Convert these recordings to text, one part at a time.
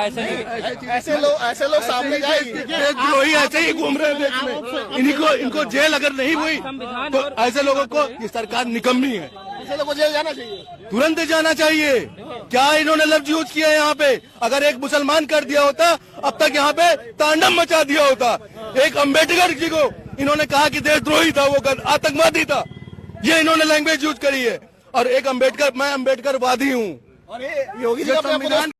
ऐसे लोग सामने जाएंगे, देशद्रोही ऐसे ही घूम रहे हैं देश में। इनको जेल अगर नहीं हुई तो ऐसे लोगों को ये सरकार निकम्मी है। ऐसे लोगों को जेल जाना चाहिए, तुरंत जाना चाहिए। क्या इन्होंने लफ्ज यूज किया है यहाँ पे? अगर एक मुसलमान कर दिया होता अब तक यहाँ पे तांडव मचा दिया होता। एक अम्बेडकर जी को इन्होंने कहा कि देशद्रोही था, वो आतंकवादी था, ये इन्होंने लैंग्वेज यूज करी है। और एक अम्बेडकर, मैं अम्बेडकरवादी हूँ। और ये योगी जी संविधान,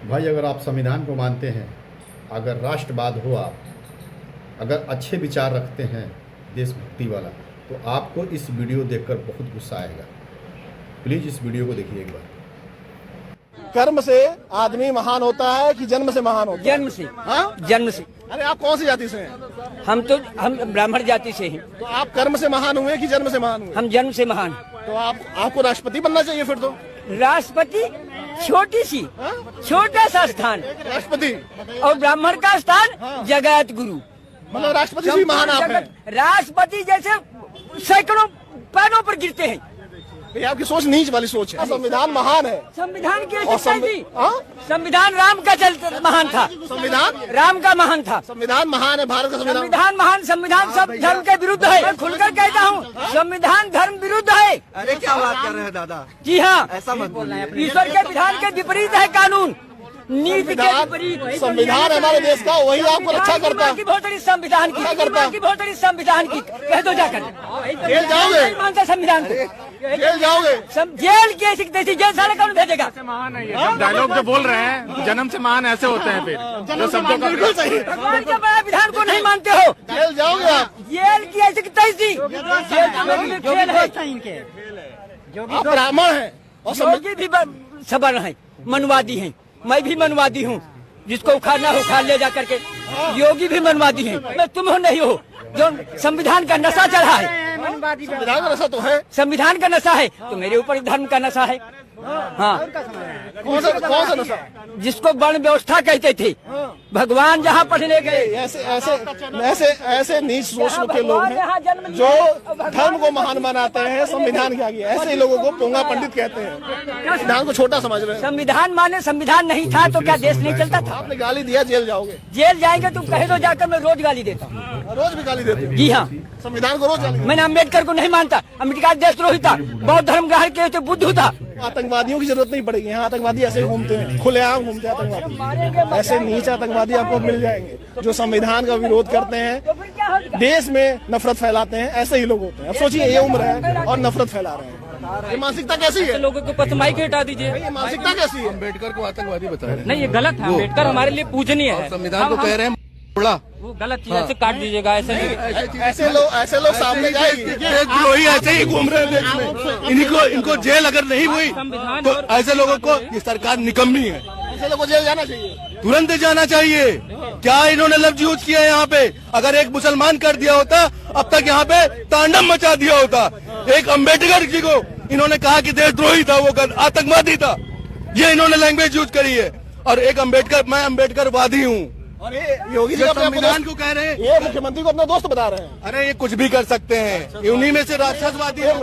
भाई अगर आप संविधान को मानते हैं, अगर राष्ट्रवाद हुआ, अगर अच्छे विचार रखते हैं देशभक्ति वाला, तो आपको इस वीडियो देखकर बहुत गुस्सा आएगा। प्लीज इस वीडियो को देखिए एक बार। कर्म से आदमी महान होता है कि जन्म से महान होता है? जन्म से। हाँ, जन्म से। अरे आप कौन सी जाति से हैं? हम ब्राह्मण जाति से हैं। तो आप कर्म से महान हुए कि जन्म से महान हुए? हम जन्म से महान। तो आपको राष्ट्रपति बनना चाहिए फिर तो। राष्ट्रपति छोटी सी, छोटा सा स्थान, राष्ट्रपति, और ब्राह्मण का स्थान जगत गुरु। मतलब राष्ट्रपति भी महान आप हैं। राष्ट्रपति जैसे सैकड़ों पैरों पर गिरते हैं। ये आपकी सोच नीच वाली सोच है। संविधान महान है। संविधान की और संविधान राम का चलता महान था। संविधान राम का महान था। संविधान महान है, भारत का संविधान महान। संविधान सब धर्म के विरुद्ध है। मैं खुलकर कहता हूँ, संविधान धर्म विरुद्ध है। अरे क्या बात कर रहे हैं दादा? जी हाँ, ऐसा मत बोलना है। ईश्वर के विधान के विपरीत है कानून, नीति के विपरीत। संविधान हमारे देश का, वही आपको रक्षा करता है। बहुत बड़ी संविधान की बहुत बड़ी संविधान की कह दो जाकर। जेल जाओगे? मानता संविधान को, जेल जाओगे? जेल कैसी तैसी जेल साले कौन भेजेगा? महान है ये सब डायलॉग जो बोल रहे हैं, जन्म से महान ऐसे होते हैं। फिर जो शब्दों का बिल्कुल सही। भगवान के बड़ा विधान को नहीं मानते हो, जेल जाओगे आप? जेल की ऐसी तैसी जेल है। आप ब्राह्मण हैं और योगी भी सबल है, मनवादी हैं। मैं भी मनवादी हूँ, जिसको उखाड़ना हो उखाड़ ले जा करके। योगी भी मनवादी हैं। मैं तुम हो नहीं हो जो संविधान का नशा चढ़ा है। संविधान का नशा तो है। संविधान का नशा है तो मेरे ऊपर धर्म का नशा है। हाँ, कौन सा नशा? जिसको वर्ण व्यवस्था कहते थे, भगवान जहाँ पढ़ने गए। ऐसे नीच सोच के लोग हैं जो धर्म को महान बनाते हैं, संविधान क्या किया। ऐसे ही लोगों को पोंगा पंडित कहते हैं, संविधान को छोटा समझ रहे हैं। संविधान माने संविधान नहीं था तो क्या देश नहीं चलता था? आपने गाली दिया, जेल जाओगे। जेल जाएंगे तुम कह दो जाकर, मैं रोज गाली देता हूँ। रोज भी गाली देते? जी हाँ, संविधान को रोज गाली। मैंने अम्बेडकर को नहीं मानता। अम्बेडकर देशद्रोही था, बौद्ध धर्म ग्रहण किए थे, बुद्ध था। आतंकवादियों की जरूरत नहीं पड़ेगी। यहाँ आतंकवादी ऐसे घूमते हैं, खुलेआम घूमते हैं आतंकवादी। ऐसे नीच आतंकवादी आपको मिल जाएंगे जो संविधान का विरोध करते हैं, देश में नफरत फैलाते हैं। ऐसे ही लोग होते हैं। अब सोचिए, ये उम्र है और नफरत फैला रहे हैं। ये मानसिकता कैसी है? लोगों को पथमाई के हटा दीजिए। ये मानसिकता कैसी है? अम्बेडकर को आतंकवादी बता रहे हैं। नहीं, ये गलत है। अम्बेडकर हमारे लिए पूजनीय है। संविधान को कह रहे हैं वो गलत चीज ऐसे काट दीजिएगा। ऐसे लोग सामने जाएंगे, देशद्रोही ऐसे ही घूम रहे हैं देश में। इनको जेल अगर नहीं हुई तो ऐसे लोगों को ये सरकार निकम्मी है। ऐसे लोगों को जेल जाना चाहिए, तुरंत जाना चाहिए। क्या इन्होंने लफ्ज यूज किया है यहाँ पे? अगर एक मुसलमान कर दिया होता अब तक यहाँ पे तांडव मचा दिया होता। एक अम्बेडकर जी को इन्होंने कहा कि देशद्रोही था, वो आतंकवादी था, ये इन्होंने लैंग्वेज यूज करी है। और एक अम्बेडकर, मैं अम्बेडकरवादी हूँ। और ये योगी जी संविधान को कह रहे हैं, ये मुख्यमंत्री को अपना दोस्त बता रहे हैं। अरे ये कुछ भी कर सकते हैं, उन्हीं में से राक्षसवादी है।